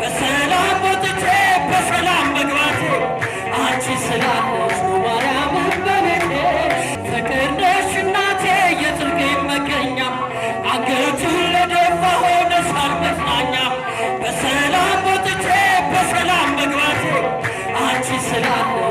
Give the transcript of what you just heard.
በሰላም ወጥቼ በሰላም መግባቴ አንቺ ስላለሽ ነው ማርያም እመቤቴ። ፍቅር ነሽ እናቴ የጽድቄ መገኛ አንገቱን ለደፋ ሆነሻል መጽናኛ። በሰላም ወጥቼ በሰላም መግባቴ አንቺ ስላለሽ